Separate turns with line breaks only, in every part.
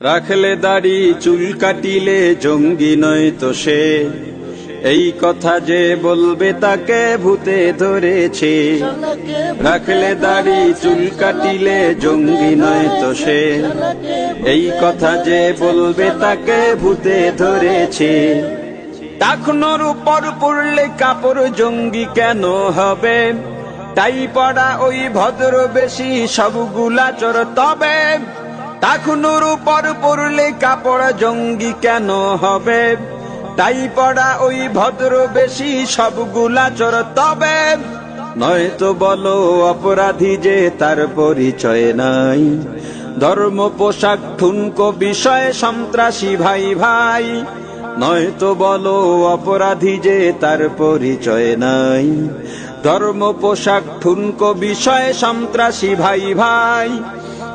রাখলে দাড়ি চুল কাটিলে জঙ্গি নয় তো সে, এই কথা যে বলবে তাকে ভূতে ধরেছে। রাখলে দাড়ি চুল কাটিলে জঙ্গি নয় তো সে, এই কথা যে বলবে তাকে ভূতে ধরেছে। টাকনোর উপর পড়লে কাপড় জঙ্গি কেন হবে, তাই পড়া ওই ভদ্র বেশি সবগুলা চোর তবে। টাকনোর উপর পড়লে কাপড় জঙ্গি কেন হবে, তাই পড়া ওই ভদ্র বেশি সবগুলা চোর তবে। নয়তো বলো অপরাধী যে তার পরিচয় নাই, ধর্ম পোশাক ঠুনকো বিষয়ে সন্ত্রাসী ভাই ভাই। নয়তো বলো অপরাধী যে তার পরিচয় নাই, ধর্ম পোশাক ঠুনকো বিষয়ে সন্ত্রাসী ভাই ভাই।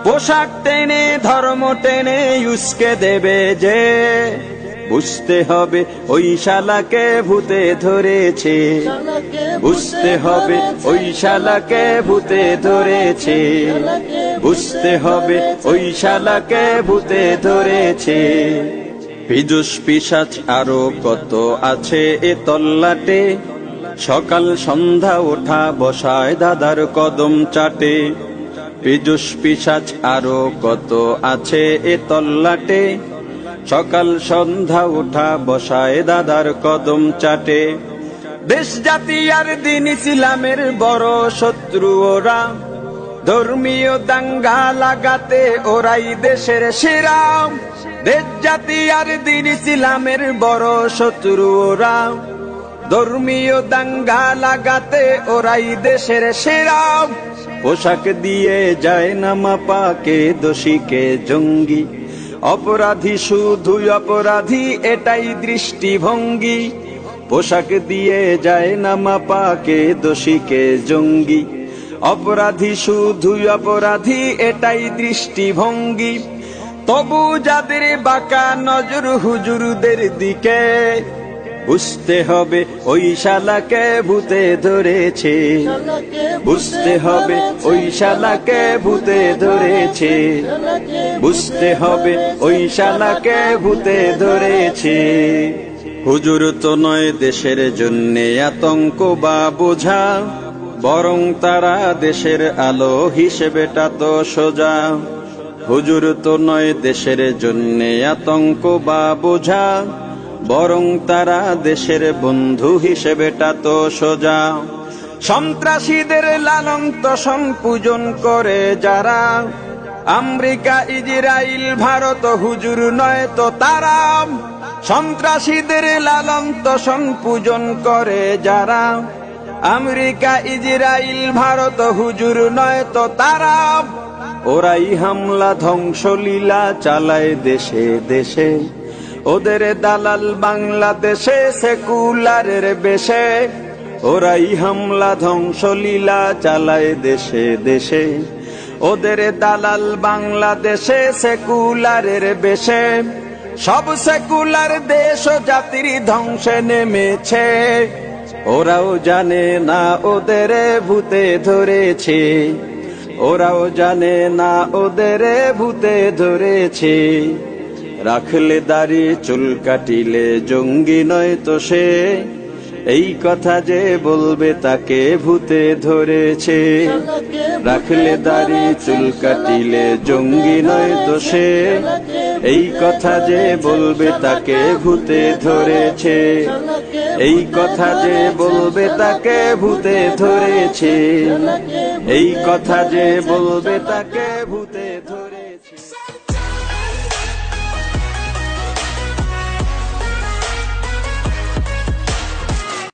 পোশাক টেনে ধর্ম টেনে উস্কে দেবে যে, বুঝতে হবে ওই শালাকে ভূতে ধরেছে। বুঝতে হবে ওই শালাকে ভূতে ধরেছে। বুঝতে হবে ওই শালাকে ভূতে ধরেছে। পিজুস পিশাচ আরো কত আছে এ তল্লাটে, সকাল সন্ধ্যা ওঠা বসায় দাদার কদম চাটে। পিজুস পিশাচ আরো কত আছে এ তল্লাটে, সকাল সন্ধ্যা ওঠা বসায় দাদার কদম চাটে। দেশ জাতি আর দিন ইসলামের বড় শত্রু ওরা, ধর্মীয় দাঙ্গা লাগাতে ওরাই দেশের সেরা। দেশ জাতি আর দিন ইসলামের বড় শত্রু ওরা, ধর্মীয় দাঙ্গা লাগাতে ওরাই দেশের সেরা। পোশাক দিয়ে যায় না মাপাকে দোষীকে জঙ্গি, অপরাধী শুধুই অপরাধী এটাই দৃষ্টিভঙ্গি। পোশাক দিয়ে যায় না মাপাকে দোষীকে জঙ্গি, অপরাধী শুধুই অপরাধী এটাই দৃষ্টিভঙ্গি। তবু যাদের বাঁকা নজর হুজুরদের দিকে, বুঝতে হবে ওই শালাকে ভূতে ধরেছে। বুঝতে হবে ওই শালাকে ভূতে ধরেছে। বুঝতে হবে ওই শালাকে ভূতে ধরেছে। হুজুর তো নয় দেশের জন্যে আতঙ্ক বা বোঝা, বরং তারা দেশের আলো হিসেবেটা তো সোজা। হুজুর তো নয় দেশের জন্যে আতঙ্ক বা বোঝা, বরং তারা দেশের বন্ধু হিসেবেটা তো সোজা। সন্ত্রাসীদের লালন তোষণ পূজন করে যারা, আমেরিকা ইজরাইল ভারত হুজুর নয় তো তারা। সন্ত্রাসীদের লালন তোষণ পূজন করে যারা, আমেরিকা ইজরাইল ভারত হুজুর নয় তো তারা। ওরাই হামলা ধ্বংসলীলা চালায় দেশে দেশে, ওদের দালাল বাংলাদেশে সেকুলারের বেশে। ওরাই হামলা ধ্বংসলীলা চালায় দেশে দেশে, ওদের দালাল বাংলাদেশে সেকুলারের বেশে। সব সেকুলার দেশ ও জাতির ধ্বংসে নেমেছে, ওরাও জানে না ওদের ভূতে ধরেছে। ওরাও জানে না ওদের ভূতে ধরেছে। রাখলে দাড়ি চুল কাটিলে জঙ্গি নয় তো সে, এই কথা যে বলবে তাকে ভূতে ধরেছে। রাখলে দাড়ি চুল কাটিলে জঙ্গি নয় তো সে, এই কথা যে বলবে তাকে ভূতে ধরেছে। এই কথা যে বলবে তাকে ভূতে ধরেছে। এই কথা যে বলবে তাকে ভূতে ধরেছে।